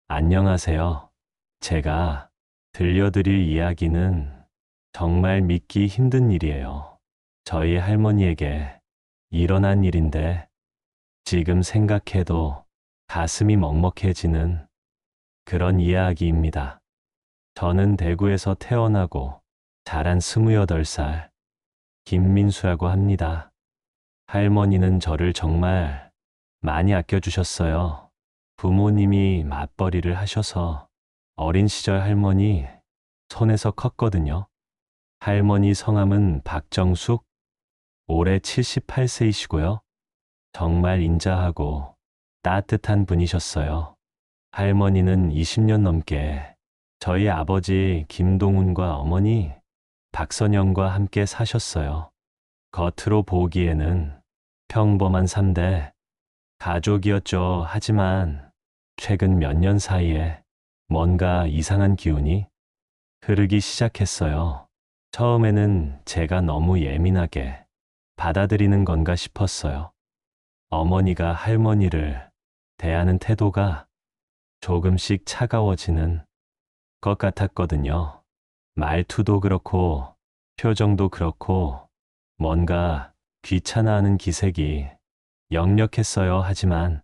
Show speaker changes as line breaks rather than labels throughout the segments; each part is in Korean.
안녕하세요. 제가 들려드릴 이야기는 정말 믿기 힘든 일이에요. 저희 할머니에게 일어난 일인데 지금 생각해도 가슴이 먹먹해지는 그런 이야기입니다. 저는 대구에서 태어나고 자란 28살 김민수라고 합니다. 할머니는 저를 정말 많이 아껴주셨어요. 부모님이 맞벌이를 하셔서 어린 시절 할머니 손에서 컸거든요. 할머니 성함은 박정숙, 올해 78세이시고요. 정말 인자하고 따뜻한 분이셨어요. 할머니는 20년 넘게 저희 아버지 김동훈과 어머니 박선영과 함께 사셨어요. 겉으로 보기에는 평범한 3대 가족이었죠. 하지만 최근 몇 년 사이에 뭔가 이상한 기운이 흐르기 시작했어요. 처음에는 제가 너무 예민하게 받아들이는 건가 싶었어요. 어머니가 할머니를 대하는 태도가 조금씩 차가워지는 것 같았거든요. 말투도 그렇고 표정도 그렇고 뭔가 귀찮아하는 기색이 역력했어요. 하지만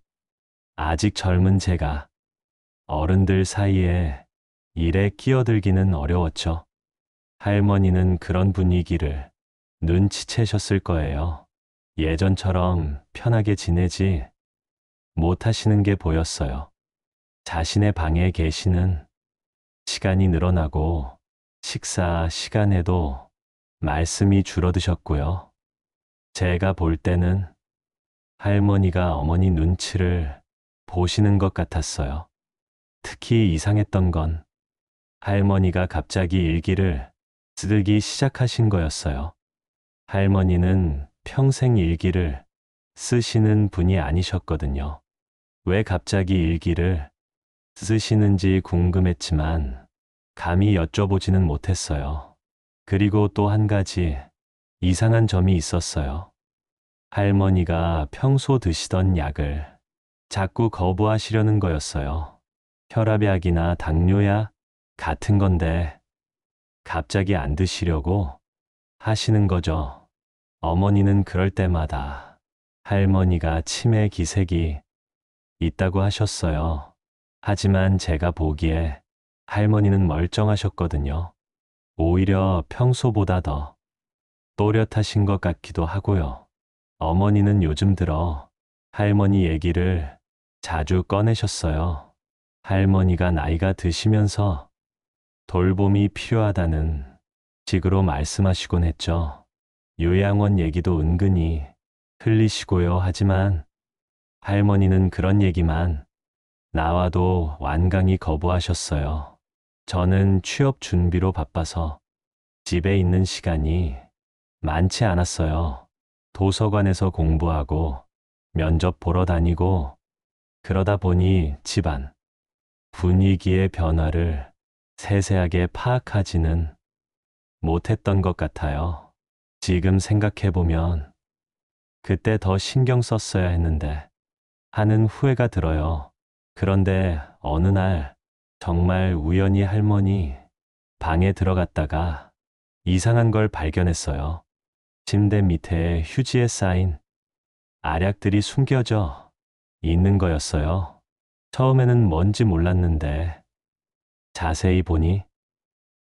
아직 젊은 제가 어른들 사이에 일에 끼어들기는 어려웠죠. 할머니는 그런 분위기를 눈치채셨을 거예요. 예전처럼 편하게 지내지 못하시는 게 보였어요. 자신의 방에 계시는 시간이 늘어나고 식사 시간에도 말씀이 줄어드셨고요. 제가 볼 때는 할머니가 어머니 눈치를 보시는 것 같았어요. 특히 이상했던 건 할머니가 갑자기 일기를 쓰기 시작하신 거였어요. 할머니는 평생 일기를 쓰시는 분이 아니셨거든요. 왜 갑자기 일기를 쓰시는지 궁금했지만 감히 여쭤보지는 못했어요. 그리고 또 한 가지 이상한 점이 있었어요. 할머니가 평소 드시던 약을 자꾸 거부하시려는 거였어요. 혈압약이나 당뇨약 같은 건데 갑자기 안 드시려고 하시는 거죠. 어머니는 그럴 때마다 할머니가 치매 기색이 있다고 하셨어요. 하지만 제가 보기에 할머니는 멀쩡하셨거든요. 오히려 평소보다 더 또렷하신 것 같기도 하고요. 어머니는 요즘 들어 할머니 얘기를 자주 꺼내셨어요. 할머니가 나이가 드시면서 돌봄이 필요하다는 식으로 말씀하시곤 했죠. 요양원 얘기도 은근히 흘리시고요. 하지만 할머니는 그런 얘기만 나와도 완강히 거부하셨어요. 저는 취업 준비로 바빠서 집에 있는 시간이 많지 않았어요. 도서관에서 공부하고 면접 보러 다니고 그러다 보니 집안 분위기의 변화를 세세하게 파악하지는 못했던 것 같아요. 지금 생각해보면 그때 더 신경 썼어야 했는데 하는 후회가 들어요. 그런데 어느 날 정말 우연히 할머니 방에 들어갔다가 이상한 걸 발견했어요. 침대 밑에 휴지에 쌓인 알약들이 숨겨져 있는 거였어요. 처음에는 뭔지 몰랐는데 자세히 보니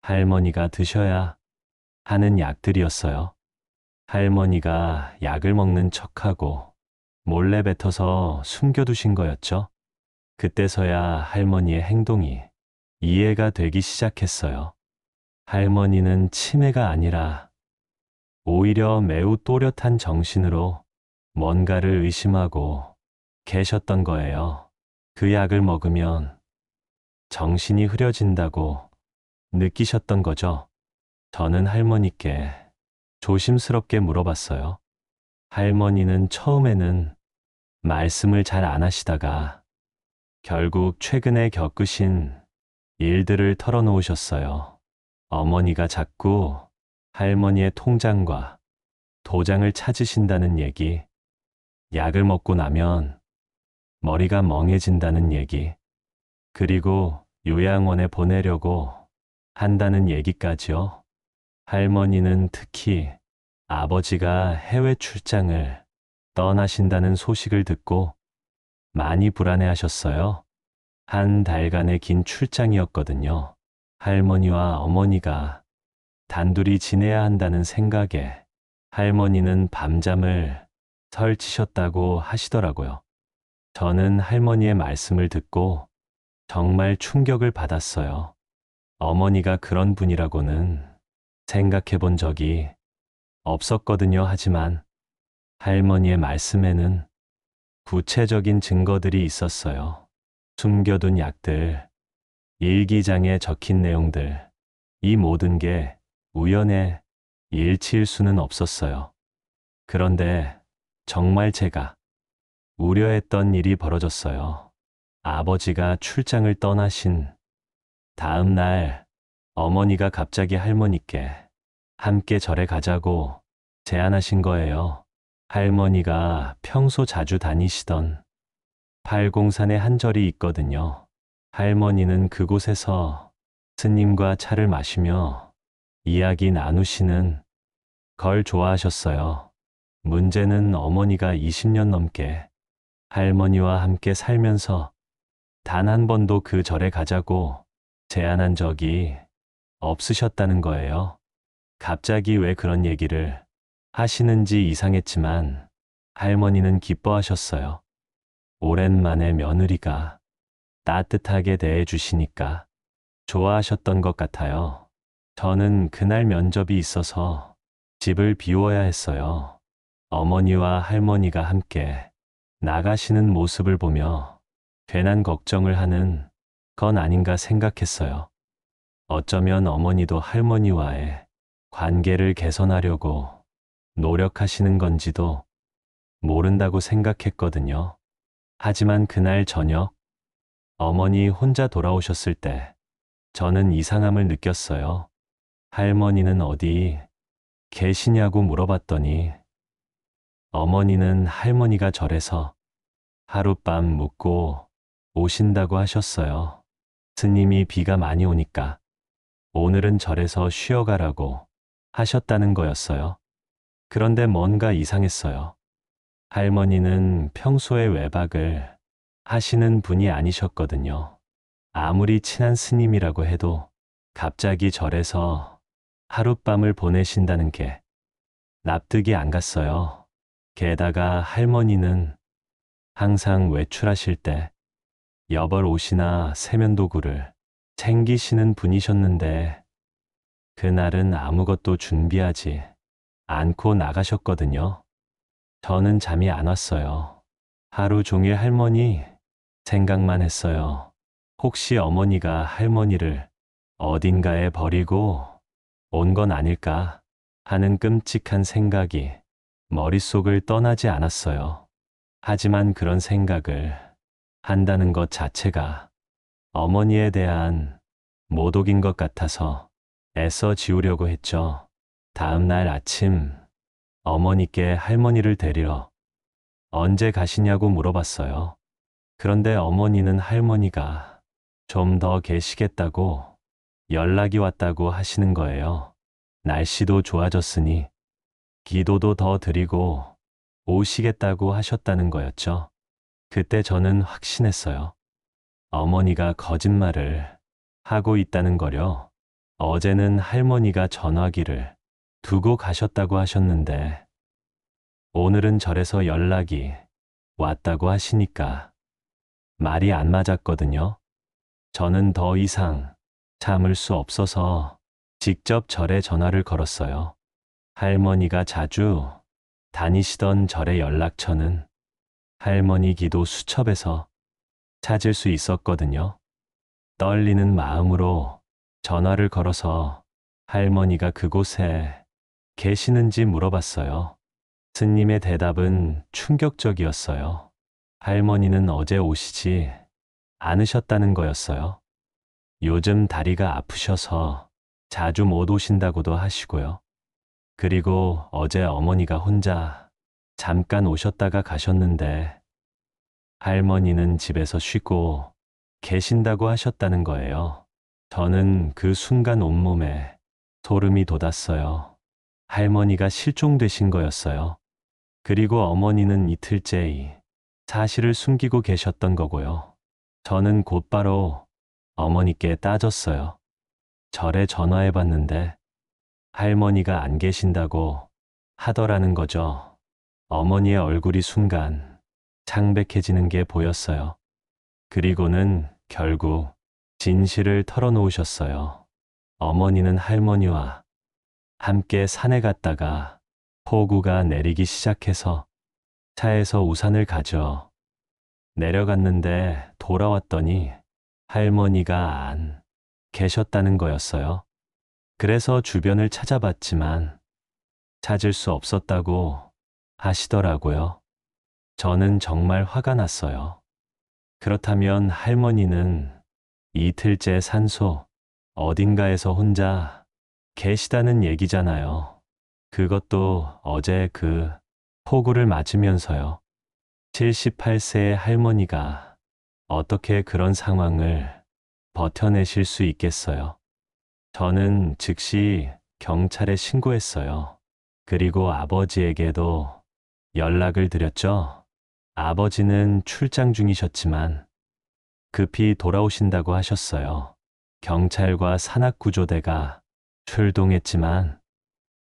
할머니가 드셔야 하는 약들이었어요. 할머니가 약을 먹는 척하고 몰래 뱉어서 숨겨두신 거였죠. 그때서야 할머니의 행동이 이해가 되기 시작했어요. 할머니는 치매가 아니라 오히려 매우 또렷한 정신으로 뭔가를 의심하고 계셨던 거예요. 그 약을 먹으면 정신이 흐려진다고 느끼셨던 거죠. 저는 할머니께 조심스럽게 물어봤어요. 할머니는 처음에는 말씀을 잘 안 하시다가 결국 최근에 겪으신 일들을 털어놓으셨어요. 어머니가 자꾸 할머니의 통장과 도장을 찾으신다는 얘기, 약을 먹고 나면 머리가 멍해진다는 얘기, 그리고 요양원에 보내려고 한다는 얘기까지요. 할머니는 특히 아버지가 해외 출장을 떠나신다는 소식을 듣고 많이 불안해하셨어요. 한 달간의 긴 출장이었거든요. 할머니와 어머니가 단둘이 지내야 한다는 생각에 할머니는 밤잠을 설치셨다고 하시더라고요. 저는 할머니의 말씀을 듣고 정말 충격을 받았어요. 어머니가 그런 분이라고는 생각해 본 적이 없었거든요. 하지만 할머니의 말씀에는 구체적인 증거들이 있었어요. 숨겨둔 약들, 일기장에 적힌 내용들, 이 모든 게 우연의 일치일 수는 없었어요. 그런데 정말 제가 우려했던 일이 벌어졌어요. 아버지가 출장을 떠나신 다음 날 어머니가 갑자기 할머니께 함께 절에 가자고 제안하신 거예요. 할머니가 평소 자주 다니시던 팔공산에 한 절이 있거든요. 할머니는 그곳에서 스님과 차를 마시며 이야기 나누시는 걸 좋아하셨어요. 문제는 어머니가 20년 넘게 할머니와 함께 살면서 단 한 번도 그 절에 가자고 제안한 적이 없으셨다는 거예요. 갑자기 왜 그런 얘기를 하시는지 이상했지만 할머니는 기뻐하셨어요. 오랜만에 며느리가 따뜻하게 대해주시니까 좋아하셨던 것 같아요. 저는 그날 면접이 있어서 집을 비워야 했어요. 어머니와 할머니가 함께 나가시는 모습을 보며 괜한 걱정을 하는 건 아닌가 생각했어요. 어쩌면 어머니도 할머니와의 관계를 개선하려고 노력하시는 건지도 모른다고 생각했거든요. 하지만 그날 저녁 어머니 혼자 돌아오셨을 때 저는 이상함을 느꼈어요. 할머니는 어디 계시냐고 물어봤더니 어머니는 할머니가 절에서 하룻밤 묵고 오신다고 하셨어요. 스님이 비가 많이 오니까 오늘은 절에서 쉬어가라고 하셨다는 거였어요. 그런데 뭔가 이상했어요. 할머니는 평소에 외박을 하시는 분이 아니셨거든요. 아무리 친한 스님이라고 해도 갑자기 절에서 하룻밤을 보내신다는 게 납득이 안 갔어요. 게다가 할머니는 항상 외출하실 때 여벌 옷이나 세면도구를 챙기시는 분이셨는데 그날은 아무것도 준비하지 않고 나가셨거든요. 저는 잠이 안 왔어요. 하루 종일 할머니 생각만 했어요. 혹시 어머니가 할머니를 어딘가에 버리고 온 건 아닐까 하는 끔찍한 생각이 머릿속을 떠나지 않았어요. 하지만 그런 생각을 한다는 것 자체가 어머니에 대한 모독인 것 같아서 애써 지우려고 했죠. 다음 날 아침 어머니께 할머니를 데리러 언제 가시냐고 물어봤어요. 그런데 어머니는 할머니가 좀 더 계시겠다고 연락이 왔다고 하시는 거예요. 날씨도 좋아졌으니 기도도 더 드리고 오시겠다고 하셨다는 거였죠. 그때 저는 확신했어요. 어머니가 거짓말을 하고 있다는 거려. 어제는 할머니가 전화기를 두고 가셨다고 하셨는데 오늘은 절에서 연락이 왔다고 하시니까 말이 안 맞았거든요. 저는 더 이상 참을 수 없어서 직접 절에 전화를 걸었어요. 할머니가 자주 다니시던 절의 연락처는 할머니 기도 수첩에서 찾을 수 있었거든요. 떨리는 마음으로 전화를 걸어서 할머니가 그곳에 계시는지 물어봤어요. 스님의 대답은 충격적이었어요. 할머니는 어제 오시지 않으셨다는 거였어요. 요즘 다리가 아프셔서 자주 못 오신다고도 하시고요. 그리고 어제 어머니가 혼자 잠깐 오셨다가 가셨는데 할머니는 집에서 쉬고 계신다고 하셨다는 거예요. 저는 그 순간 온몸에 소름이 돋았어요. 할머니가 실종되신 거였어요. 그리고 어머니는 이틀째 이 사실을 숨기고 계셨던 거고요. 저는 곧바로 어머니께 따졌어요. 절에 전화해 봤는데 할머니가 안 계신다고 하더라는 거죠. 어머니의 얼굴이 순간 창백해지는 게 보였어요. 그리고는 결국 진실을 털어놓으셨어요. 어머니는 할머니와 함께 산에 갔다가 폭우가 내리기 시작해서 차에서 우산을 가져 내려갔는데 돌아왔더니 할머니가 안 계셨다는 거였어요. 그래서 주변을 찾아봤지만 찾을 수 없었다고 하시더라고요. 저는 정말 화가 났어요. 그렇다면 할머니는 이틀째 산소 어딘가에서 혼자 계시다는 얘기잖아요. 그것도 어제 그 폭우를 맞으면서요. 78세의 할머니가 어떻게 그런 상황을 버텨내실 수 있겠어요? 저는 즉시 경찰에 신고했어요. 그리고 아버지에게도 연락을 드렸죠. 아버지는 출장 중이셨지만 급히 돌아오신다고 하셨어요. 경찰과 산악구조대가 출동했지만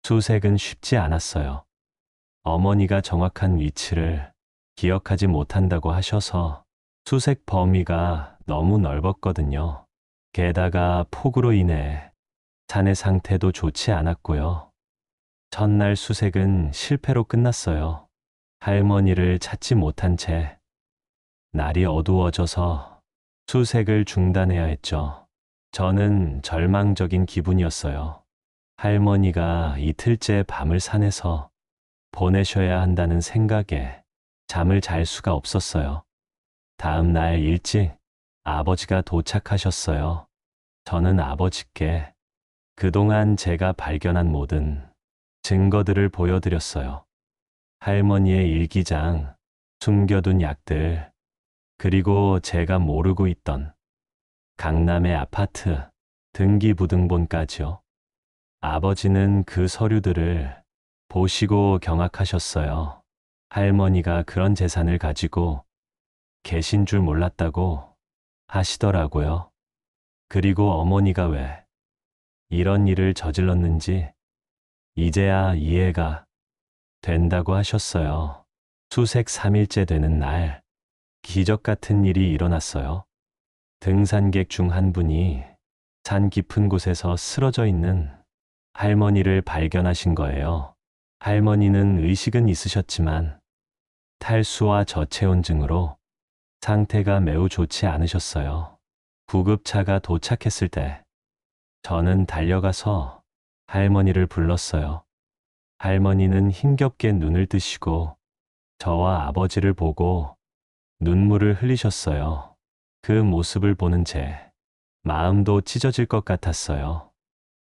수색은 쉽지 않았어요. 어머니가 정확한 위치를 기억하지 못한다고 하셔서 수색 범위가 너무 넓었거든요. 게다가 폭우로 인해 산의 상태도 좋지 않았고요. 첫날 수색은 실패로 끝났어요. 할머니를 찾지 못한 채 날이 어두워져서 수색을 중단해야 했죠. 저는 절망적인 기분이었어요. 할머니가 이틀째 밤을 산에서 보내셔야 한다는 생각에 잠을 잘 수가 없었어요. 다음 날 일찍 아버지가 도착하셨어요. 저는 아버지께 그동안 제가 발견한 모든 증거들을 보여드렸어요. 할머니의 일기장, 숨겨둔 약들, 그리고 제가 모르고 있던 강남의 아파트 등기부등본까지요. 아버지는 그 서류들을 보시고 경악하셨어요. 할머니가 그런 재산을 가지고 계신 줄 몰랐다고 하시더라고요. 그리고 어머니가 왜 이런 일을 저질렀는지 이제야 이해가 된다고 하셨어요. 수색 3일째 되는 날, 기적 같은 일이 일어났어요. 등산객 중 한 분이 산 깊은 곳에서 쓰러져 있는 할머니를 발견하신 거예요. 할머니는 의식은 있으셨지만 탈수와 저체온증으로 상태가 매우 좋지 않으셨어요. 구급차가 도착했을 때 저는 달려가서 할머니를 불렀어요. 할머니는 힘겹게 눈을 뜨시고 저와 아버지를 보고 눈물을 흘리셨어요. 그 모습을 보는 제 마음도 찢어질 것 같았어요.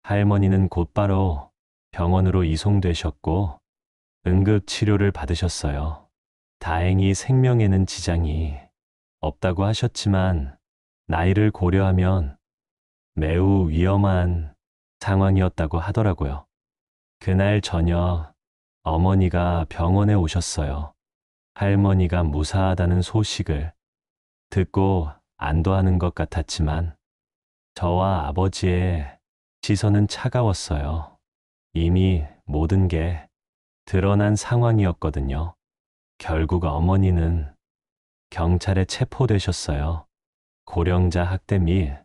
할머니는 곧바로 병원으로 이송되셨고 응급 치료를 받으셨어요. 다행히 생명에는 지장이 없다고 하셨지만 나이를 고려하면 매우 위험한 상황이었다고 하더라고요. 그날 저녁 어머니가 병원에 오셨어요. 할머니가 무사하다는 소식을 듣고 안도하는 것 같았지만 저와 아버지의 시선은 차가웠어요. 이미 모든 게 드러난 상황이었거든요. 결국 어머니는 경찰에 체포되셨어요. 고령자 학대 및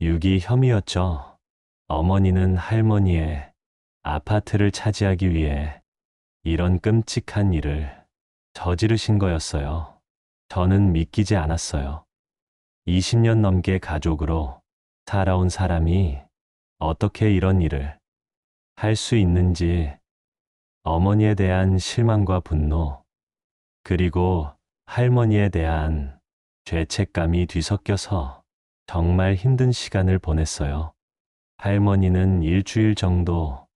유기 혐의였죠. 어머니는 할머니의 아파트를 차지하기 위해 이런 끔찍한 일을 저지르신 거였어요. 저는 믿기지 않았어요. 20년 넘게 가족으로 살아온 사람이 어떻게 이런 일을 할 수 있는지 어머니에 대한 실망과 분노, 그리고 할머니에 대한 죄책감이 뒤섞여서 정말 힘든 시간을 보냈어요. 할머니는 일주일 정도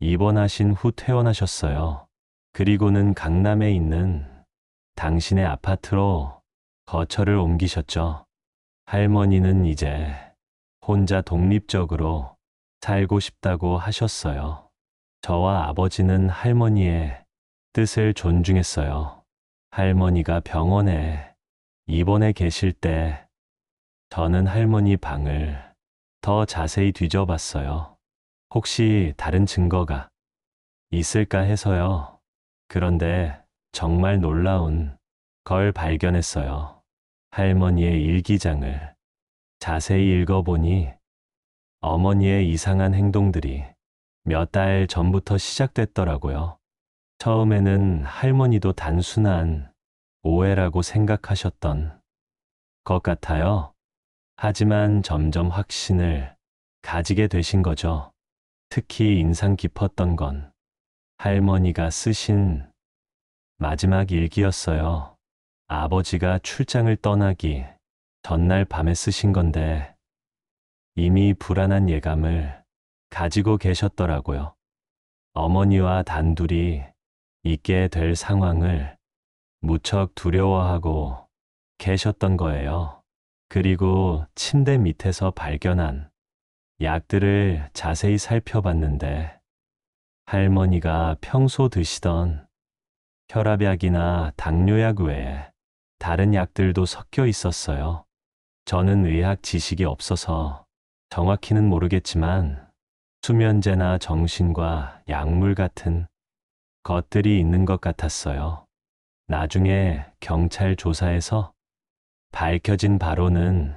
입원하신 후 퇴원하셨어요. 그리고는 강남에 있는 당신의 아파트로 거처를 옮기셨죠. 할머니는 이제 혼자 독립적으로 살고 싶다고 하셨어요. 저와 아버지는 할머니의 뜻을 존중했어요. 할머니가 병원에 입원해 계실 때 저는 할머니 방을 더 자세히 뒤져봤어요. 혹시 다른 증거가 있을까 해서요. 그런데 정말 놀라운 걸 발견했어요. 할머니의 일기장을 자세히 읽어보니 어머니의 이상한 행동들이 몇 달 전부터 시작됐더라고요. 처음에는 할머니도 단순한 오해라고 생각하셨던 것 같아요. 하지만 점점 확신을 가지게 되신 거죠. 특히 인상 깊었던 건 할머니가 쓰신 마지막 일기였어요. 아버지가 출장을 떠나기 전날 밤에 쓰신 건데 이미 불안한 예감을 가지고 계셨더라고요. 어머니와 단둘이 있게 될 상황을 무척 두려워하고 계셨던 거예요. 그리고 침대 밑에서 발견한 약들을 자세히 살펴봤는데 할머니가 평소 드시던 혈압약이나 당뇨약 외에 다른 약들도 섞여 있었어요. 저는 의학 지식이 없어서 정확히는 모르겠지만 수면제나 정신과 약물 같은 것들이 있는 것 같았어요. 나중에 경찰 조사에서 밝혀진 바로는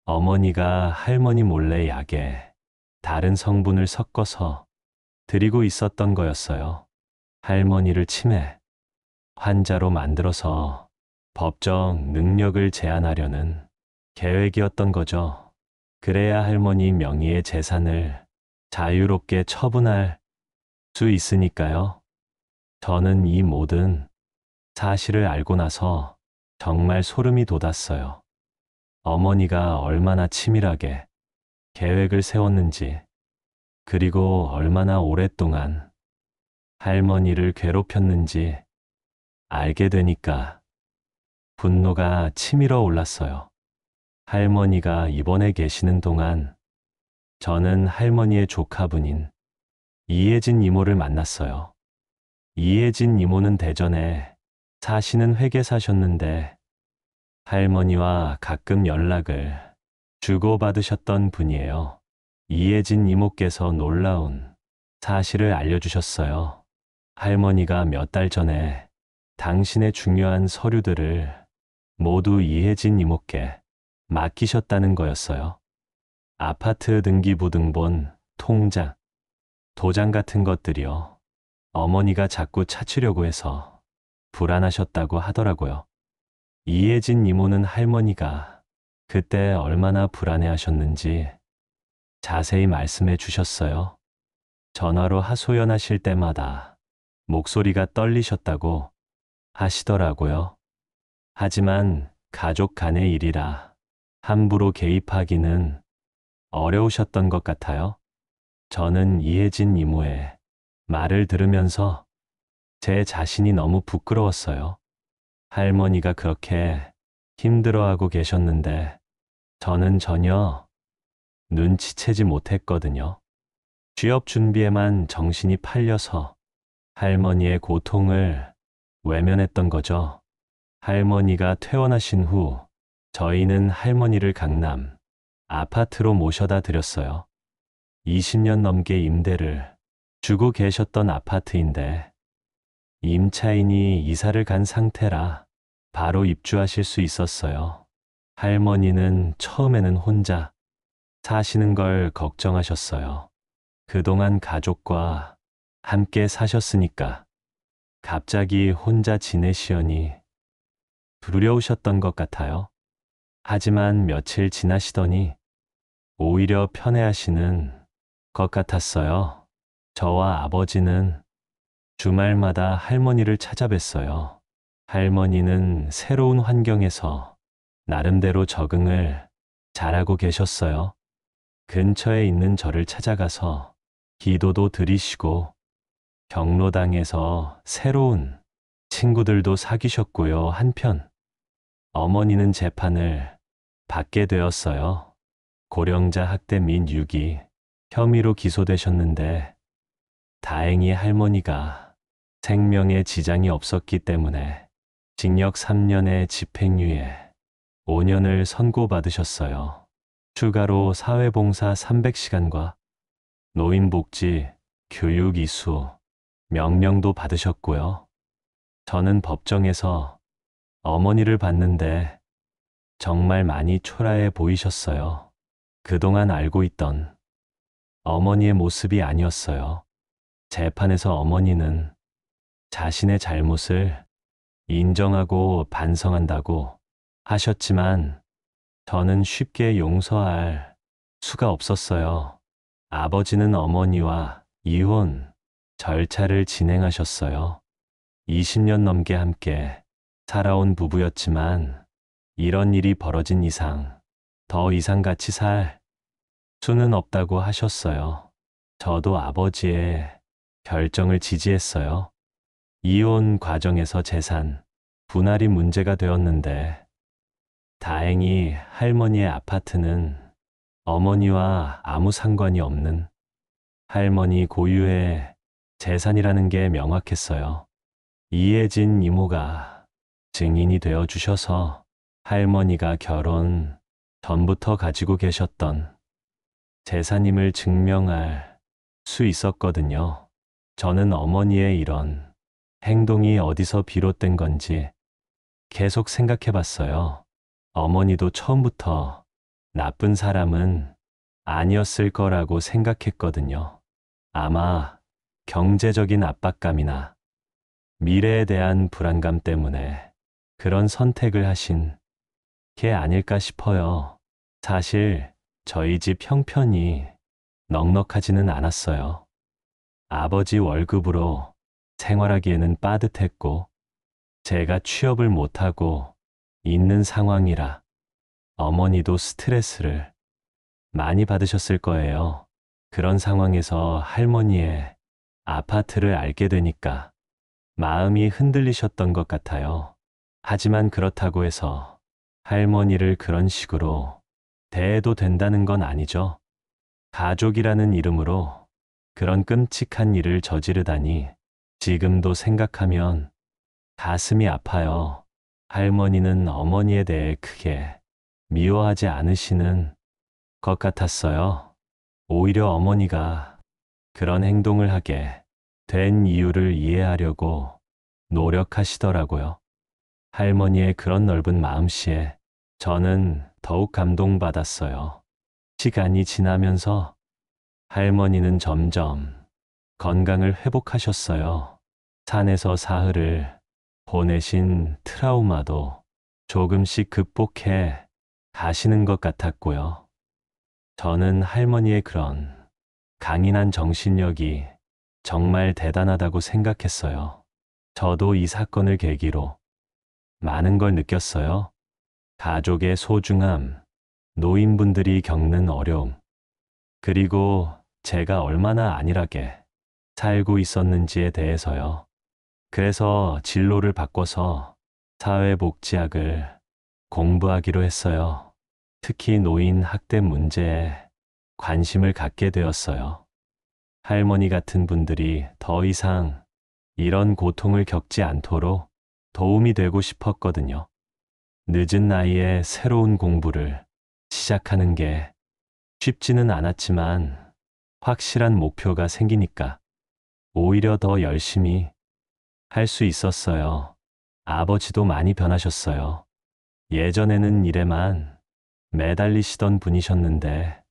어머니가 할머니 몰래 약에 다른 성분을 섞어서 드리고 있었던 거였어요. 할머니를 치매 환자로 만들어서 법적 능력을 제한하려는 계획이었던 거죠. 그래야 할머니 명의의 재산을 자유롭게 처분할 수 있으니까요. 저는 이 모든 사실을 알고 나서 정말 소름이 돋았어요. 어머니가 얼마나 치밀하게 계획을 세웠는지, 그리고 얼마나 오랫동안 할머니를 괴롭혔는지 알게 되니까 분노가 치밀어 올랐어요. 할머니가 입원해 계시는 동안 저는 할머니의 조카분인 이혜진 이모를 만났어요. 이혜진 이모는 대전에 사시는 회계사셨는데 할머니와 가끔 연락을 주고받으셨던 분이에요. 이혜진 이모께서 놀라운 사실을 알려주셨어요. 할머니가 몇 달 전에 당신의 중요한 서류들을 모두 이혜진 이모께 맡기셨다는 거였어요. 아파트 등기부등본, 통장, 도장 같은 것들이요. 어머니가 자꾸 찾으려고 해서 불안하셨다고 하더라고요. 이혜진 이모는 할머니가 그때 얼마나 불안해하셨는지 자세히 말씀해 주셨어요. 전화로 하소연하실 때마다 목소리가 떨리셨다고 하시더라고요. 하지만 가족 간의 일이라 함부로 개입하기는 어려우셨던 것 같아요. 저는 이혜진 이모의 말을 들으면서 제 자신이 너무 부끄러웠어요. 할머니가 그렇게 힘들어하고 계셨는데 저는 전혀 눈치채지 못했거든요. 취업 준비에만 정신이 팔려서 할머니의 고통을 외면했던 거죠. 할머니가 퇴원하신 후 저희는 할머니를 강남 아파트로 모셔다 드렸어요. 20년 넘게 임대를 주고 계셨던 아파트인데 임차인이 이사를 간 상태라 바로 입주하실 수 있었어요. 할머니는 처음에는 혼자 사시는 걸 걱정하셨어요. 그동안 가족과 함께 사셨으니까 갑자기 혼자 지내시려니 두려우셨던 것 같아요. 하지만 며칠 지나시더니 오히려 편해하시는 것 같았어요. 저와 아버지는 주말마다 할머니를 찾아뵀어요. 할머니는 새로운 환경에서 나름대로 적응을 잘하고 계셨어요. 근처에 있는 절을 찾아가서 기도도 드리시고 경로당에서 새로운 친구들도 사귀셨고요. 한편 어머니는 재판을 받게 되었어요. 고령자 학대 및 유기 혐의로 기소되셨는데 다행히 할머니가 생명에 지장이 없었기 때문에 징역 3년에 집행유예 5년을 선고받으셨어요. 추가로 사회봉사 300시간과 노인복지, 교육 이수, 명령도 받으셨고요. 저는 법정에서 어머니를 봤는데 정말 많이 초라해 보이셨어요. 그동안 알고 있던 어머니의 모습이 아니었어요. 재판에서 어머니는 자신의 잘못을 인정하고 반성한다고 하셨지만 저는 쉽게 용서할 수가 없었어요. 아버지는 어머니와 이혼 절차를 진행하셨어요. 20년 넘게 함께 살아온 부부였지만 이런 일이 벌어진 이상 더 이상 같이 살 수는 없다고 하셨어요. 저도 아버지의 결정을 지지했어요. 이혼 과정에서 재산 분할이 문제가 되었는데 다행히 할머니의 아파트는 어머니와 아무 상관이 없는 할머니 고유의 재산이라는 게 명확했어요. 이혜진 이모가 증인이 되어 주셔서 할머니가 결혼 전부터 가지고 계셨던 재산임을 증명할 수 있었거든요. 저는 어머니의 이런 행동이 어디서 비롯된 건지 계속 생각해 봤어요. 어머니도 처음부터 나쁜 사람은 아니었을 거라고 생각했거든요. 아마 경제적인 압박감이나 미래에 대한 불안감 때문에 그런 선택을 하신 게 아닐까 싶어요. 사실 저희 집 형편이 넉넉하지는 않았어요. 아버지 월급으로 생활하기에는 빠듯했고 제가 취업을 못하고 있는 상황이라 어머니도 스트레스를 많이 받으셨을 거예요. 그런 상황에서 할머니의 아파트를 알게 되니까 마음이 흔들리셨던 것 같아요. 하지만 그렇다고 해서 할머니를 그런 식으로 대해도 된다는 건 아니죠. 가족이라는 이름으로 그런 끔찍한 일을 저지르다니 지금도 생각하면 가슴이 아파요. 할머니는 어머니에 대해 크게 미워하지 않으시는 것 같았어요. 오히려 어머니가 그런 행동을 하게 된 이유를 이해하려고 노력하시더라고요. 할머니의 그런 넓은 마음씨에 저는 더욱 감동받았어요. 시간이 지나면서 할머니는 점점 건강을 회복하셨어요. 산에서 사흘을 보내신 트라우마도 조금씩 극복해 가시는 것 같았고요. 저는 할머니의 그런 강인한 정신력이 정말 대단하다고 생각했어요. 저도 이 사건을 계기로 많은 걸 느꼈어요. 가족의 소중함, 노인분들이 겪는 어려움, 그리고 제가 얼마나 안일하게 살고 있었는지에 대해서요. 그래서 진로를 바꿔서 사회복지학을 공부하기로 했어요. 특히 노인 학대 문제에 관심을 갖게 되었어요. 할머니 같은 분들이 더 이상 이런 고통을 겪지 않도록 도움이 되고 싶었거든요. 늦은 나이에 새로운 공부를 시작하는 게 쉽지는 않았지만 확실한 목표가 생기니까 오히려 더 열심히 할 수 있었어요. 아버지도 많이 변하셨어요. 예전에는 일에만 매달리시던 분이셨는데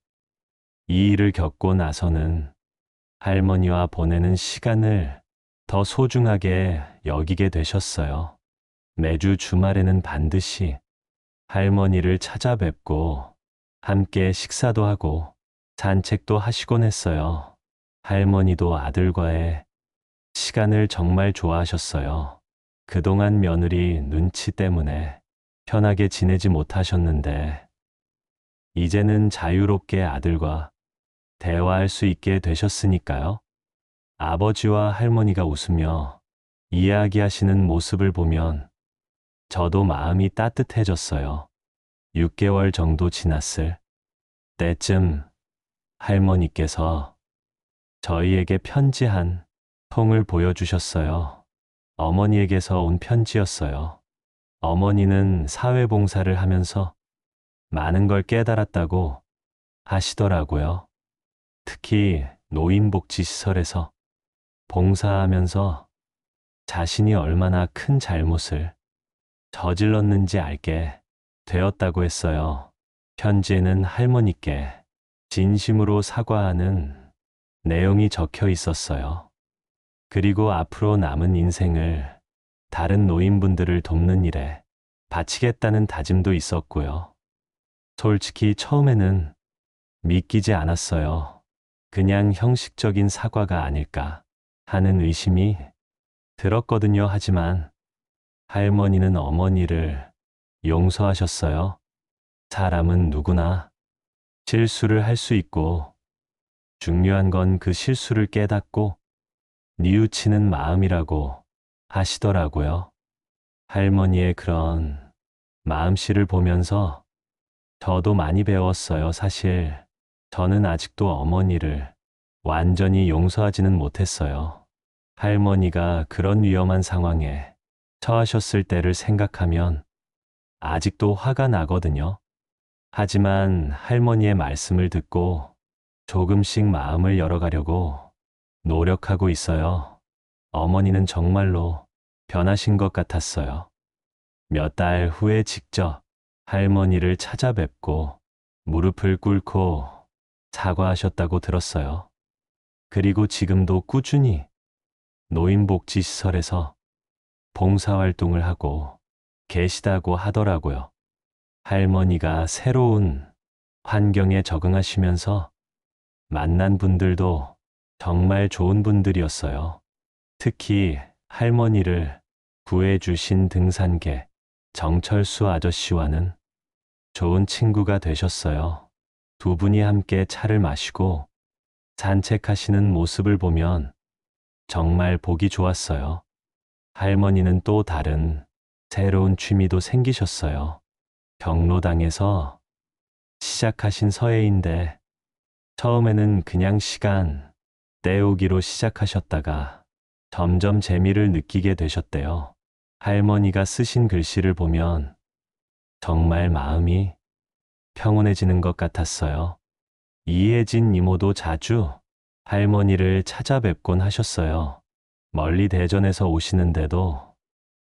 이 일을 겪고 나서는 할머니와 보내는 시간을 더 소중하게 여기게 되셨어요. 매주 주말에는 반드시 할머니를 찾아뵙고 함께 식사도 하고 산책도 하시곤 했어요. 할머니도 아들과의 시간을 정말 좋아하셨어요. 그동안 며느리 눈치 때문에 편하게 지내지 못하셨는데 이제는 자유롭게 아들과 대화할 수 있게 되셨으니까요. 아버지와 할머니가 웃으며 이야기하시는 모습을 보면 저도 마음이 따뜻해졌어요. 6개월 정도 지났을 때쯤 할머니께서 저희에게 편지 한 통을 보여주셨어요. 어머니에게서 온 편지였어요. 어머니는 사회봉사를 하면서 많은 걸 깨달았다고 하시더라고요. 특히 노인복지시설에서 봉사하면서 자신이 얼마나 큰 잘못을 저질렀는지 알게 되었다고 했어요. 편지에는 할머니께 진심으로 사과하는 내용이 적혀 있었어요. 그리고 앞으로 남은 인생을 다른 노인분들을 돕는 일에 바치겠다는 다짐도 있었고요. 솔직히 처음에는 믿기지 않았어요. 그냥 형식적인 사과가 아닐까 하는 의심이 들었거든요. 하지만 할머니는 어머니를 용서하셨어요. 사람은 누구나 실수를 할 수 있고 중요한 건 그 실수를 깨닫고 뉘우치는 마음이라고 하시더라고요. 할머니의 그런 마음씨를 보면서 저도 많이 배웠어요. 사실 저는 아직도 어머니를 완전히 용서하지는 못했어요. 할머니가 그런 위험한 상황에 처하셨을 때를 생각하면 아직도 화가 나거든요. 하지만 할머니의 말씀을 듣고 조금씩 마음을 열어가려고 노력하고 있어요. 어머니는 정말로 변하신 것 같았어요. 몇 달 후에 직접 할머니를 찾아뵙고 무릎을 꿇고 사과하셨다고 들었어요. 그리고 지금도 꾸준히 노인복지시설에서 봉사활동을 하고 계시다고 하더라고요. 할머니가 새로운 환경에 적응하시면서 만난 분들도 정말 좋은 분들이었어요. 특히 할머니를 구해주신 등산계 정철수 아저씨와는 좋은 친구가 되셨어요. 두 분이 함께 차를 마시고 산책하시는 모습을 보면 정말 보기 좋았어요. 할머니는 또 다른 새로운 취미도 생기셨어요. 경로당에서 시작하신 서예인데 처음에는 그냥 시간 때우기로 시작하셨다가 점점 재미를 느끼게 되셨대요. 할머니가 쓰신 글씨를 보면 정말 마음이 평온해지는 것 같았어요. 이혜진 이모도 자주 할머니를 찾아뵙곤 하셨어요. 멀리 대전에서 오시는데도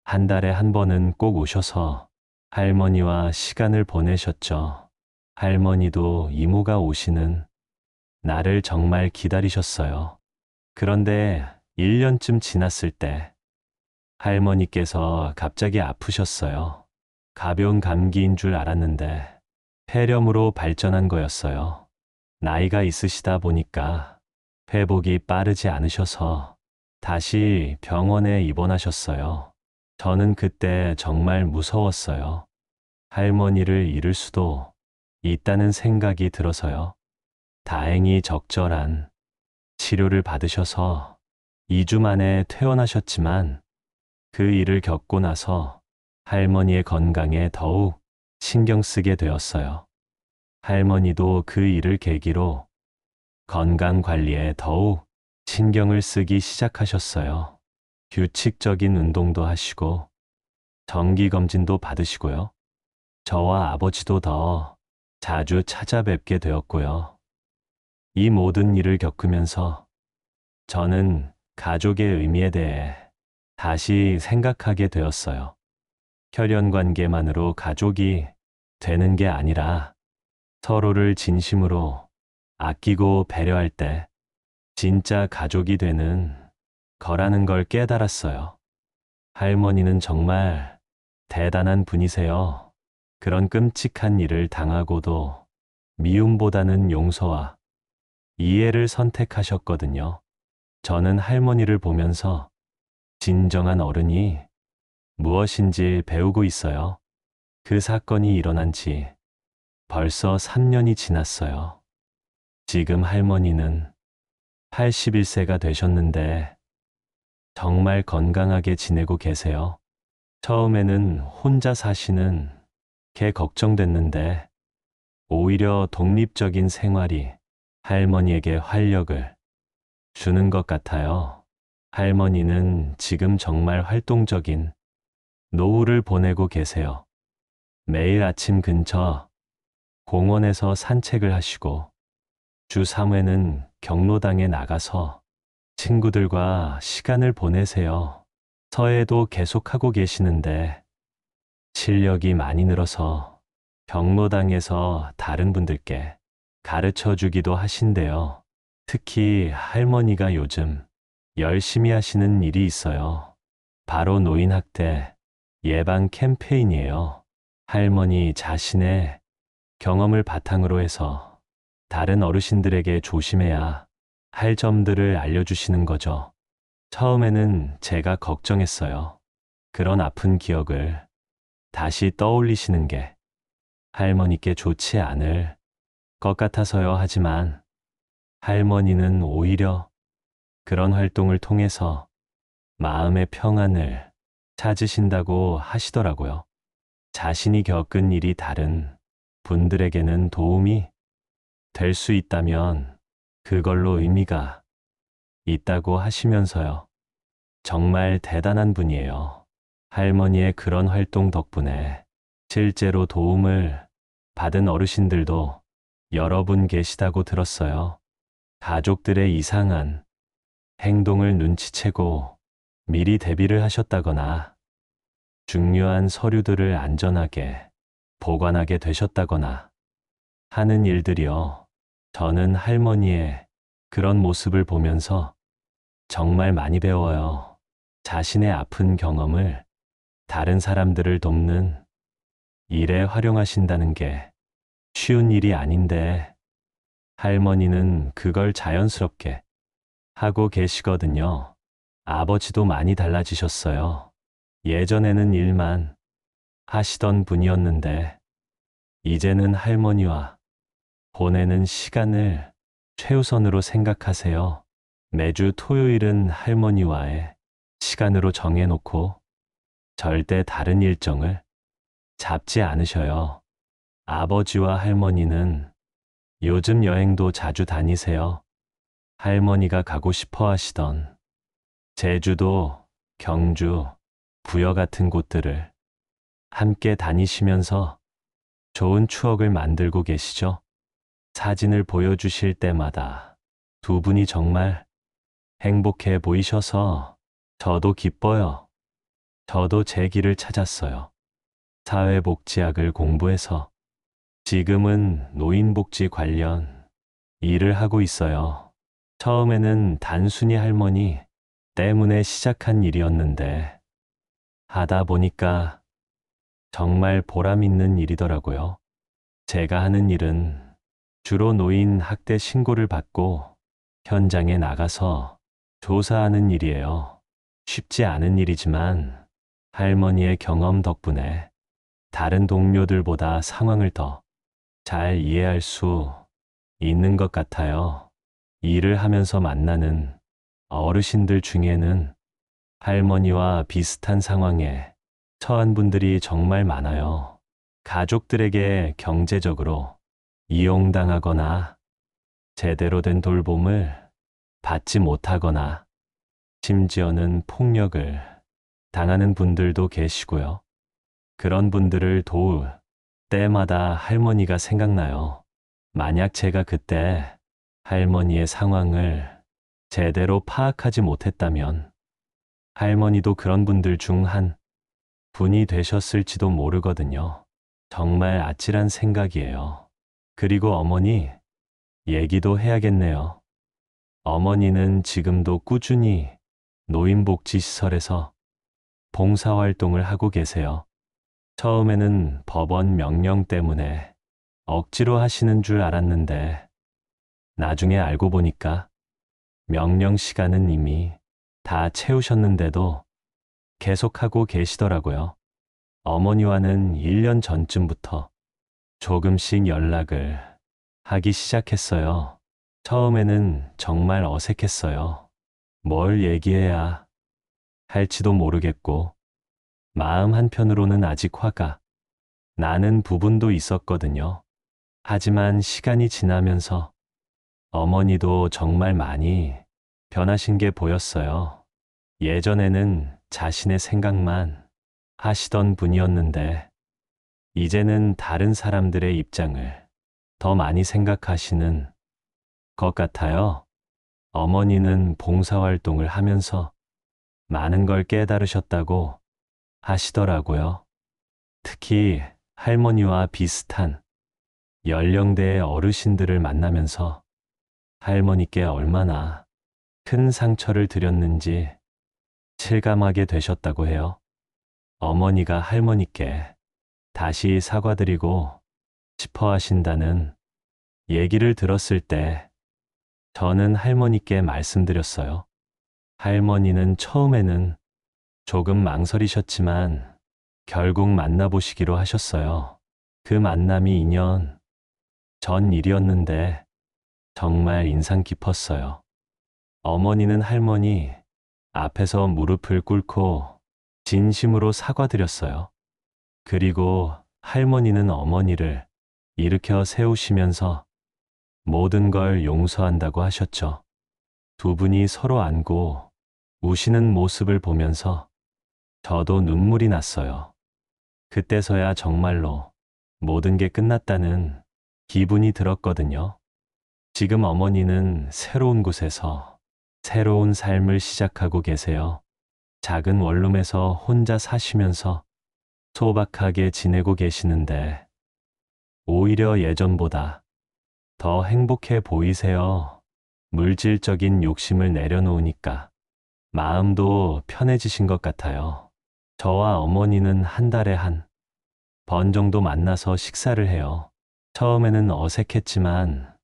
한 달에 한 번은 꼭 오셔서 할머니와 시간을 보내셨죠. 할머니도 이모가 오시는 나를 정말 기다리셨어요. 그런데 1년쯤 지났을 때 할머니께서 갑자기 아프셨어요. 가벼운 감기인 줄 알았는데 폐렴으로 발전한 거였어요. 나이가 있으시다 보니까 회복이 빠르지 않으셔서 다시 병원에 입원하셨어요. 저는 그때 정말 무서웠어요. 할머니를 잃을 수도 있다는 생각이 들어서요. 다행히 적절한 치료를 받으셔서 2주 만에 퇴원하셨지만 그 일을 겪고 나서 할머니의 건강에 더욱 신경 쓰게 되었어요. 할머니도 그 일을 계기로 건강 관리에 더욱 신경을 쓰기 시작하셨어요. 규칙적인 운동도 하시고 정기검진도 받으시고요. 저와 아버지도 더 자주 찾아뵙게 되었고요. 이 모든 일을 겪으면서 저는 가족의 의미에 대해 다시 생각하게 되었어요. 혈연 관계만으로 가족이 되는 게 아니라 서로를 진심으로 아끼고 배려할 때 진짜 가족이 되는 거라는 걸 깨달았어요. 할머니는 정말 대단한 분이세요. 그런 끔찍한 일을 당하고도 미움보다는 용서와 이해를 선택하셨거든요. 저는 할머니를 보면서 진정한 어른이 무엇인지 배우고 있어요. 그 사건이 일어난 지 벌써 3년이 지났어요. 지금 할머니는 81세가 되셨는데 정말 건강하게 지내고 계세요. 처음에는 혼자 사시는 걱정됐는데 오히려 독립적인 생활이 할머니에게 활력을 주는 것 같아요. 할머니는 지금 정말 활동적인 노후를 보내고 계세요. 매일 아침 근처 공원에서 산책을 하시고 주 3회는 경로당에 나가서 친구들과 시간을 보내세요. 서예도 계속하고 계시는데 실력이 많이 늘어서 경로당에서 다른 분들께 가르쳐 주기도 하신대요. 특히 할머니가 요즘 열심히 하시는 일이 있어요. 바로 노인학대 예방 캠페인이에요. 할머니 자신의 경험을 바탕으로 해서 다른 어르신들에게 조심해야 할 점들을 알려주시는 거죠. 처음에는 제가 걱정했어요. 그런 아픈 기억을 다시 떠올리시는 게 할머니께 좋지 않을 것 같아서요. 하지만 할머니는 오히려 그런 활동을 통해서 마음의 평안을 찾으신다고 하시더라고요. 자신이 겪은 일이 다른 분들에게는 도움이 될 수 있다면 그걸로 의미가 있다고 하시면서요. 정말 대단한 분이에요. 할머니의 그런 활동 덕분에 실제로 도움을 받은 어르신들도 여러 분 계시다고 들었어요. 가족들의 이상한 행동을 눈치채고 미리 대비를 하셨다거나 중요한 서류들을 안전하게 보관하게 되셨다거나 하는 일들이요. 저는 할머니의 그런 모습을 보면서 정말 많이 배워요. 자신의 아픈 경험을 다른 사람들을 돕는 일에 활용하신다는 게 쉬운 일이 아닌데 할머니는 그걸 자연스럽게 하고 계시거든요. 아버지도 많이 달라지셨어요. 예전에는 일만 하시던 분이었는데 이제는 할머니와 보내는 시간을 최우선으로 생각하세요. 매주 토요일은 할머니와의 시간으로 정해놓고 절대 다른 일정을 잡지 않으셔요. 아버지와 할머니는 요즘 여행도 자주 다니세요. 할머니가 가고 싶어 하시던 제주도, 경주, 부여 같은 곳들을 함께 다니시면서 좋은 추억을 만들고 계시죠? 사진을 보여주실 때마다 두 분이 정말 행복해 보이셔서 저도 기뻐요. 저도 제 길을 찾았어요. 사회복지학을 공부해서 지금은 노인복지 관련 일을 하고 있어요. 처음에는 단순히 할머니 때문에 시작한 일이었는데 하다 보니까 정말 보람 있는 일이더라고요. 제가 하는 일은 주로 노인 학대 신고를 받고 현장에 나가서 조사하는 일이에요. 쉽지 않은 일이지만 할머니의 경험 덕분에 다른 동료들보다 상황을 더 잘 이해할 수 있는 것 같아요. 일을 하면서 만나는 어르신들 중에는 할머니와 비슷한 상황에 처한 분들이 정말 많아요. 가족들에게 경제적으로 이용당하거나 제대로 된 돌봄을 받지 못하거나 심지어는 폭력을 당하는 분들도 계시고요. 그런 분들을 도울 때마다 할머니가 생각나요. 만약 제가 그때 할머니의 상황을 제대로 파악하지 못했다면 할머니도 그런 분들 중 한 분이 되셨을지도 모르거든요. 정말 아찔한 생각이에요. 그리고 어머니 얘기도 해야겠네요. 어머니는 지금도 꾸준히 노인복지시설에서 봉사활동을 하고 계세요. 처음에는 법원 명령 때문에 억지로 하시는 줄 알았는데 나중에 알고 보니까 명령 시간은 이미 다 채우셨는데도 계속하고 계시더라고요. 어머니와는 1년 전쯤부터 조금씩 연락을 하기 시작했어요. 처음에는 정말 어색했어요. 뭘 얘기해야 할지도 모르겠고 마음 한편으로는 아직 화가 나는 부분도 있었거든요. 하지만 시간이 지나면서 어머니도 정말 많이 변하신 게 보였어요. 예전에는 자신의 생각만 하시던 분이었는데, 이제는 다른 사람들의 입장을 더 많이 생각하시는 것 같아요. 어머니는 봉사활동을 하면서 많은 걸 깨달으셨다고 하시더라고요. 특히 할머니와 비슷한 연령대의 어르신들을 만나면서 할머니께 얼마나 큰 상처를 드렸는지 실감하게 되셨다고 해요. 어머니가 할머니께 다시 사과드리고 싶어 하신다는 얘기를 들었을 때 저는 할머니께 말씀드렸어요. 할머니는 처음에는 조금 망설이셨지만 결국 만나보시기로 하셨어요. 그 만남이 2년 전 일이었는데 정말 인상 깊었어요. 어머니는 할머니 앞에서 무릎을 꿇고 진심으로 사과드렸어요. 그리고 할머니는 어머니를 일으켜 세우시면서 모든 걸 용서한다고 하셨죠. 두 분이 서로 안고 우시는 모습을 보면서 저도 눈물이 났어요. 그때서야 정말로 모든 게 끝났다는 기분이 들었거든요. 지금 어머니는 새로운 곳에서 새로운 삶을 시작하고 계세요. 작은 원룸에서 혼자 사시면서 소박하게 지내고 계시는데 오히려 예전보다 더 행복해 보이세요. 물질적인 욕심을 내려놓으니까 마음도 편해지신 것 같아요. 저와 어머니는 한 달에 한 번 정도 만나서 식사를 해요. 처음에는 어색했지만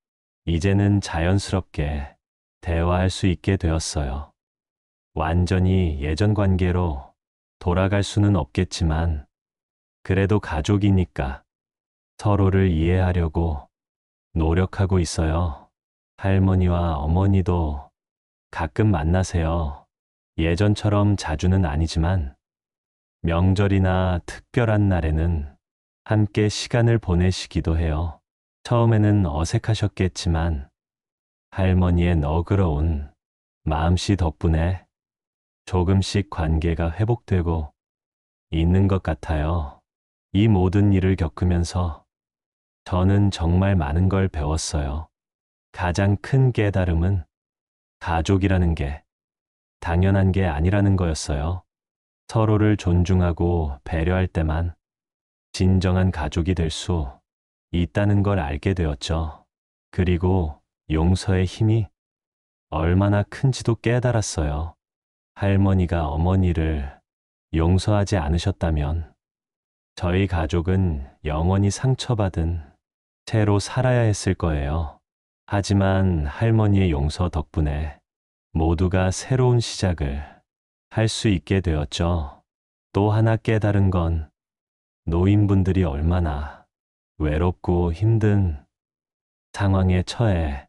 이제는 자연스럽게 대화할 수 있게 되었어요. 완전히 예전 관계로 돌아갈 수는 없겠지만 그래도 가족이니까 서로를 이해하려고 노력하고 있어요. 할머니와 어머니도 가끔 만나세요. 예전처럼 자주는 아니지만 명절이나 특별한 날에는 함께 시간을 보내시기도 해요. 처음에는 어색하셨겠지만 할머니의 너그러운 마음씨 덕분에 조금씩 관계가 회복되고 있는 것 같아요. 이 모든 일을 겪으면서 저는 정말 많은 걸 배웠어요. 가장 큰 깨달음은 가족이라는 게 당연한 게 아니라는 거였어요. 서로를 존중하고 배려할 때만 진정한 가족이 될 수 있다는 걸 알게 되었죠. 그리고 용서의 힘이 얼마나 큰지도 깨달았어요. 할머니가 어머니를 용서하지 않으셨다면 저희 가족은 영원히 상처받은 채로 살아야 했을 거예요. 하지만 할머니의 용서 덕분에 모두가 새로운 시작을 할 수 있게 되었죠. 또 하나 깨달은 건 노인분들이 얼마나 외롭고 힘든 상황에 처해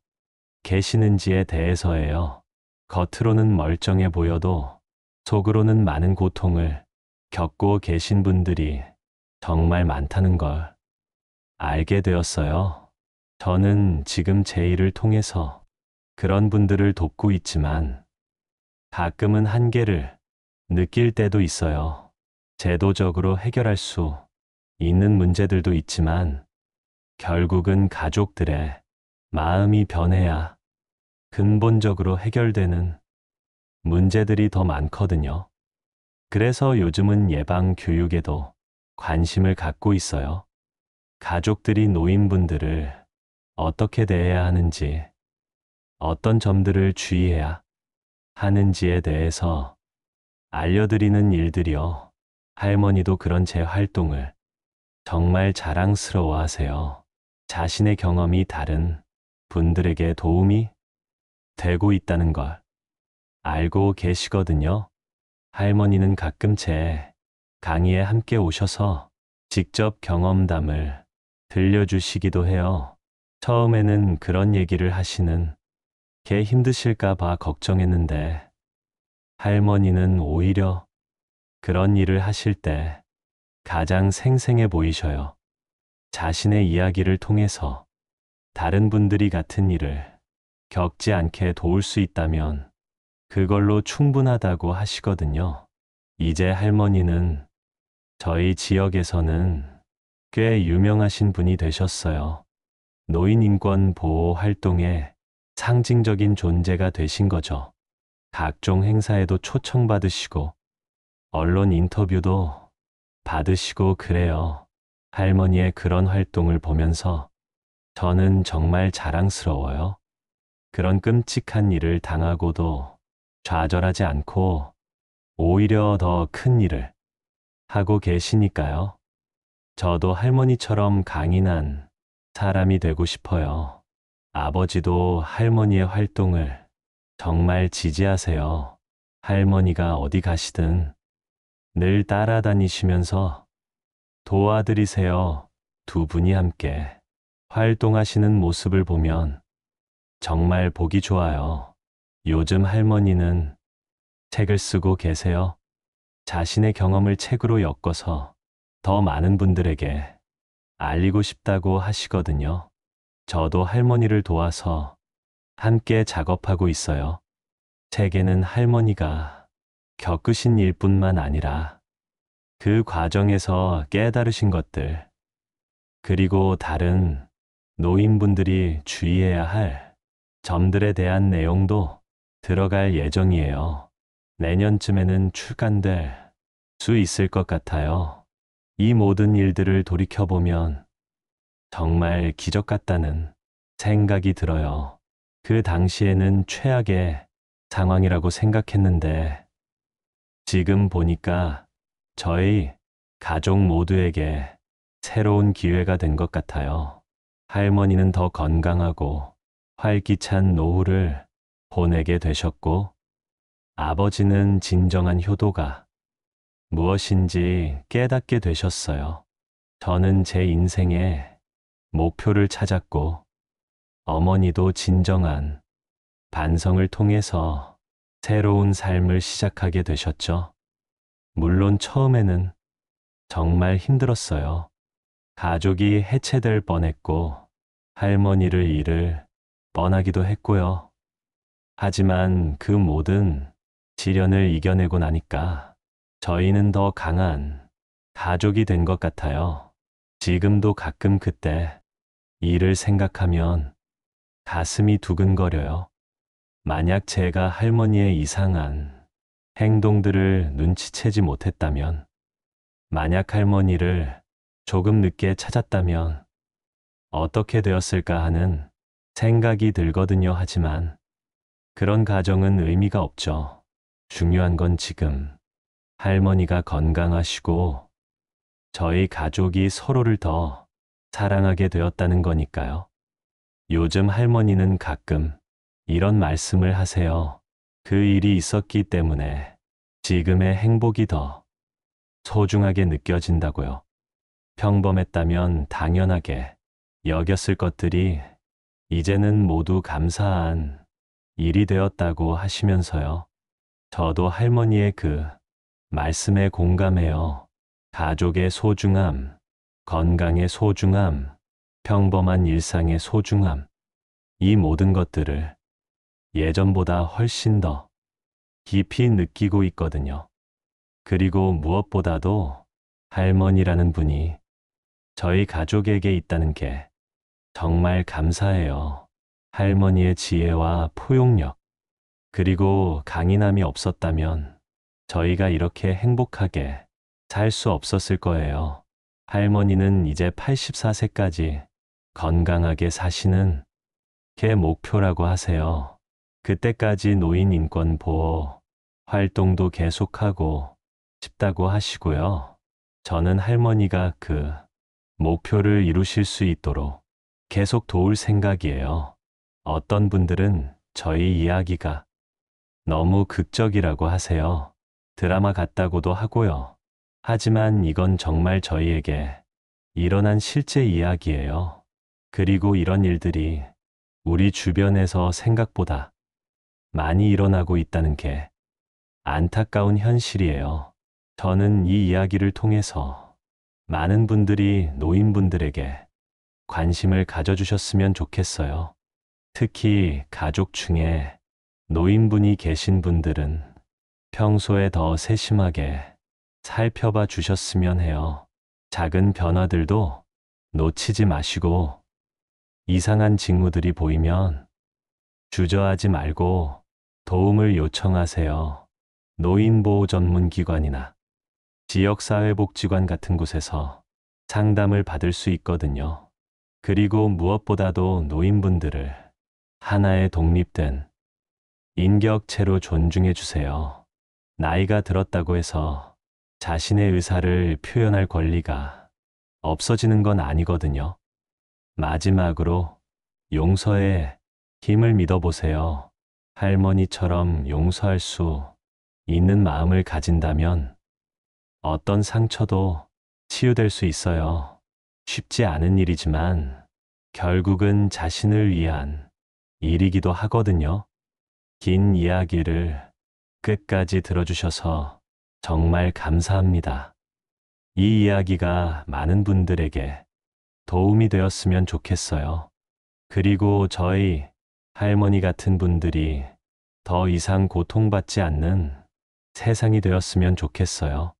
계시는지에 대해서예요. 겉으로는 멀쩡해 보여도 속으로는 많은 고통을 겪고 계신 분들이 정말 많다는 걸 알게 되었어요. 저는 지금 제 일을 통해서 그런 분들을 돕고 있지만 가끔은 한계를 느낄 때도 있어요. 제도적으로 해결할 수 있는 문제들도 있지만 결국은 가족들의 마음이 변해야 근본적으로 해결되는 문제들이 더 많거든요. 그래서 요즘은 예방 교육에도 관심을 갖고 있어요. 가족들이 노인분들을 어떻게 대해야 하는지, 어떤 점들을 주의해야 하는지에 대해서 알려드리는 일들이요. 할머니도 그런 제 활동을 정말 자랑스러워 하세요. 자신의 경험이 다른 분들에게 도움이 되고 있다는 걸 알고 계시거든요. 할머니는 가끔 제 강의에 함께 오셔서 직접 경험담을 들려주시기도 해요. 처음에는 그런 얘기를 하시는 게 힘드실까 봐 걱정했는데 할머니는 오히려 그런 일을 하실 때 가장 생생해 보이셔요. 자신의 이야기를 통해서 다른 분들이 같은 일을 겪지 않게 도울 수 있다면 그걸로 충분하다고 하시거든요. 이제 할머니는 저희 지역에서는 꽤 유명하신 분이 되셨어요. 노인 인권 보호 활동의 상징적인 존재가 되신 거죠. 각종 행사에도 초청받으시고 언론 인터뷰도 받으시고 그래요. 할머니의 그런 활동을 보면서 저는 정말 자랑스러워요. 그런 끔찍한 일을 당하고도 좌절하지 않고 오히려 더 큰 일을 하고 계시니까요. 저도 할머니처럼 강인한 사람이 되고 싶어요. 아버지도 할머니의 활동을 정말 지지하세요. 할머니가 어디 가시든 늘 따라다니시면서 도와드리세요. 두 분이 함께 활동하시는 모습을 보면 정말 보기 좋아요. 요즘 할머니는 책을 쓰고 계세요. 자신의 경험을 책으로 엮어서 더 많은 분들에게 알리고 싶다고 하시거든요. 저도 할머니를 도와서 함께 작업하고 있어요. 책에는 할머니가 겪으신 일뿐만 아니라 그 과정에서 깨달으신 것들, 그리고 다른 노인분들이 주의해야 할 점들에 대한 내용도 들어갈 예정이에요. 내년쯤에는 출간될 수 있을 것 같아요. 이 모든 일들을 돌이켜보면 정말 기적 같다는 생각이 들어요. 그 당시에는 최악의 상황이라고 생각했는데 지금 보니까 저희 가족 모두에게 새로운 기회가 된 것 같아요. 할머니는 더 건강하고 활기찬 노후를 보내게 되셨고 아버지는 진정한 효도가 무엇인지 깨닫게 되셨어요. 저는 제 인생의 목표를 찾았고 어머니도 진정한 반성을 통해서 새로운 삶을 시작하게 되셨죠. 물론 처음에는 정말 힘들었어요. 가족이 해체될 뻔했고 할머니를 잃을 뻔하기도 했고요. 하지만 그 모든 시련을 이겨내고 나니까 저희는 더 강한 가족이 된 것 같아요. 지금도 가끔 그때 일을 생각하면 가슴이 두근거려요. 만약 제가 할머니의 이상한 행동들을 눈치채지 못했다면, 만약 할머니를 조금 늦게 찾았다면 어떻게 되었을까 하는 생각이 들거든요. 하지만 그런 가정은 의미가 없죠. 중요한 건 지금 할머니가 건강하시고 저희 가족이 서로를 더 사랑하게 되었다는 거니까요. 요즘 할머니는 가끔 이런 말씀을 하세요. 그 일이 있었기 때문에 지금의 행복이 더 소중하게 느껴진다고요. 평범했다면 당연하게 여겼을 것들이 이제는 모두 감사한 일이 되었다고 하시면서요. 저도 할머니의 그 말씀에 공감해요. 가족의 소중함, 건강의 소중함, 평범한 일상의 소중함, 이 모든 것들을 예전보다 훨씬 더 깊이 느끼고 있거든요. 그리고 무엇보다도 할머니라는 분이 저희 가족에게 있다는 게 정말 감사해요. 할머니의 지혜와 포용력, 그리고 강인함이 없었다면 저희가 이렇게 행복하게 살 수 없었을 거예요. 할머니는 이제 84세까지 건강하게 사시는 게 목표라고 하세요. 그때까지 노인 인권 보호 활동도 계속하고 싶다고 하시고요. 저는 할머니가 그 목표를 이루실 수 있도록 계속 도울 생각이에요. 어떤 분들은 저희 이야기가 너무 극적이라고 하세요. 드라마 같다고도 하고요. 하지만 이건 정말 저희에게 일어난 실제 이야기예요. 그리고 이런 일들이 우리 주변에서 생각보다 많이 일어나고 있다는 게 안타까운 현실이에요. 저는 이 이야기를 통해서 많은 분들이 노인분들에게 관심을 가져주셨으면 좋겠어요. 특히 가족 중에 노인분이 계신 분들은 평소에 더 세심하게 살펴봐 주셨으면 해요. 작은 변화들도 놓치지 마시고 이상한 징후들이 보이면 주저하지 말고 도움을 요청하세요. 노인보호 전문기관이나 지역사회복지관 같은 곳에서 상담을 받을 수 있거든요. 그리고 무엇보다도 노인분들을 하나의 독립된 인격체로 존중해 주세요. 나이가 들었다고 해서 자신의 의사를 표현할 권리가 없어지는 건 아니거든요. 마지막으로 용서에 힘을 믿어보세요. 할머니처럼 용서할 수 있는 마음을 가진다면 어떤 상처도 치유될 수 있어요. 쉽지 않은 일이지만 결국은 자신을 위한 일이기도 하거든요. 긴 이야기를 끝까지 들어주셔서 정말 감사합니다. 이 이야기가 많은 분들에게 도움이 되었으면 좋겠어요. 그리고 저희 할머니 같은 분들이 더 이상 고통받지 않는 세상이 되었으면 좋겠어요.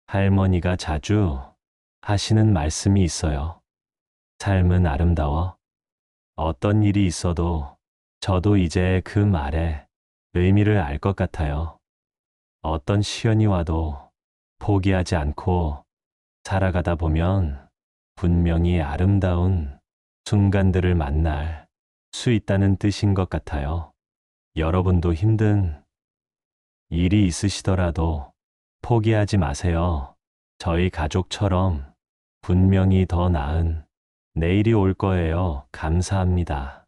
할머니가 자주 하시는 말씀이 있어요. 삶은 아름다워. 어떤 일이 있어도 저도 이제 그 말의 의미를 알 것 같아요. 어떤 시련이 와도 포기하지 않고 살아가다 보면 분명히 아름다운 순간들을 만날 수 있다는 뜻인 것 같아요. 여러분도 힘든 일이 있으시더라도 포기하지 마세요. 저희 가족처럼 분명히 더 나은 내일이 올 거예요. 감사합니다.